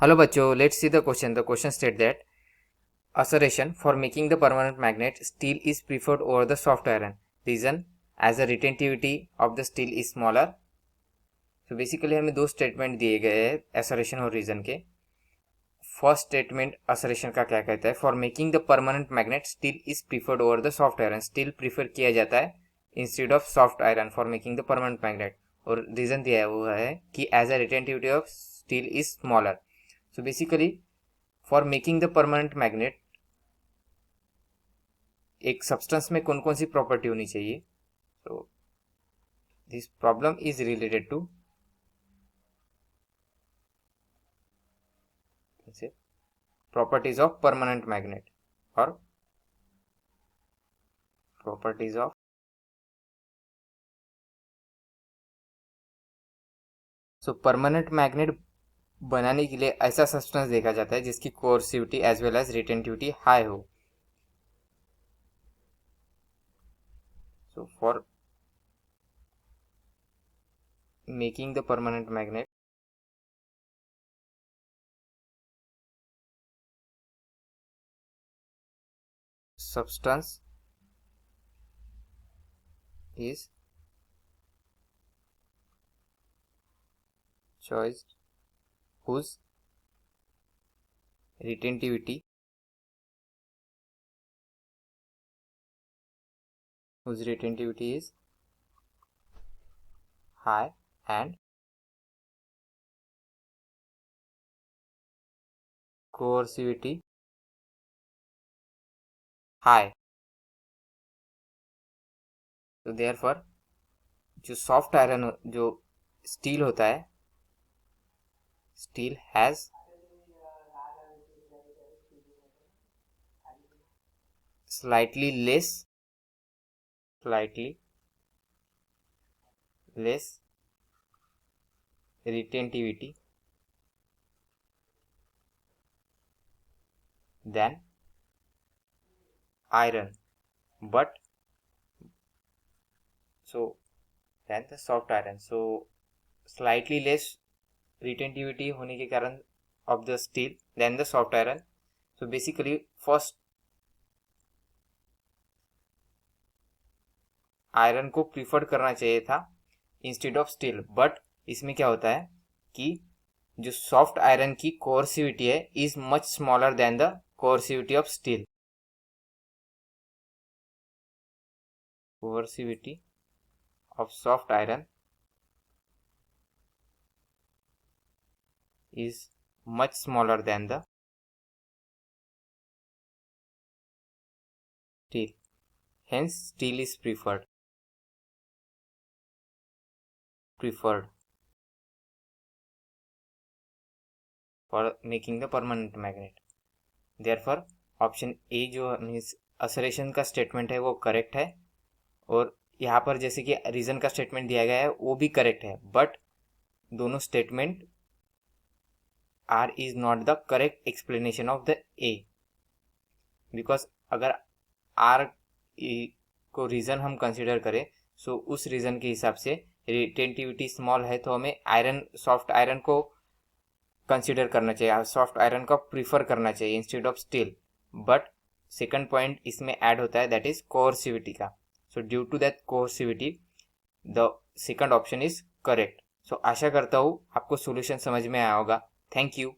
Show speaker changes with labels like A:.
A: Hello bachcho, let's see the question. The question states that assertion for making the permanent magnet steel is preferred over the soft iron. Reason as the retentivity of the steel is smaller. तो basically हमें दो statement दिए गए हैं असरेशन और reason के. First statement असरेशन का क्या कहता है? For making the permanent magnet steel is preferred over the soft iron. Steel prefer किया जाता है instead of soft iron for making the permanent magnet. और रीजन दिया है वो है कि as a retentivity of steel is smaller. So basically for making the permanent magnet एक सब्सटेंस में कौन कौन सी प्रॉपर्टी होनी चाहिए? So this problem is related to properties of permanent magnet or properties of permanent magnet बनाने के लिए ऐसा सब्सटेंस देखा जाता है जिसकी coercivity as well as retentivity high हो. So for making the permanent magnet substance is choice whose retentivity is high and coercivity high. तो देयरफॉर जो सॉफ्ट आयरन जो स्टील होता है, steel has slightly less retentivity than iron, but than the soft iron. So slightly less retentivity होने के कारण of the steel than the soft iron. So basically first iron को prefer करना चाहिए था इंस्टेड ऑफ स्टील, बट इसमें क्या होता है कि जो सॉफ्ट आयरन की कोर्सिविटी है is much smaller than the कोर्सिविटी of steel. कोर्सिविटी of soft iron is much smaller than the steel, hence steel is preferred for making the permanent magnet. therefore option A जो means असरेशन का statement है वो correct है, और यहाँ पर जैसे कि रीजन का स्टेटमेंट दिया गया है वो भी करेक्ट है, बट दोनों statement R is not the correct explanation of the A. Because अगर आर को रीजन हम कंसिडर करें सो उस रीजन के हिसाब से रिटेंटिविटी स्मॉल है तो हमें आयरन सॉफ्ट आयरन को कंसिडर करना चाहिए, सॉफ्ट आयरन का प्रीफर करना चाहिए instead of steel. But second point इसमें ऐड होता है दैट इज कोर्सिविटी का. So due to that coercivity the second option is correct. So आशा करता हूँ आपको सॉल्यूशन समझ में आया होगा. Thank you.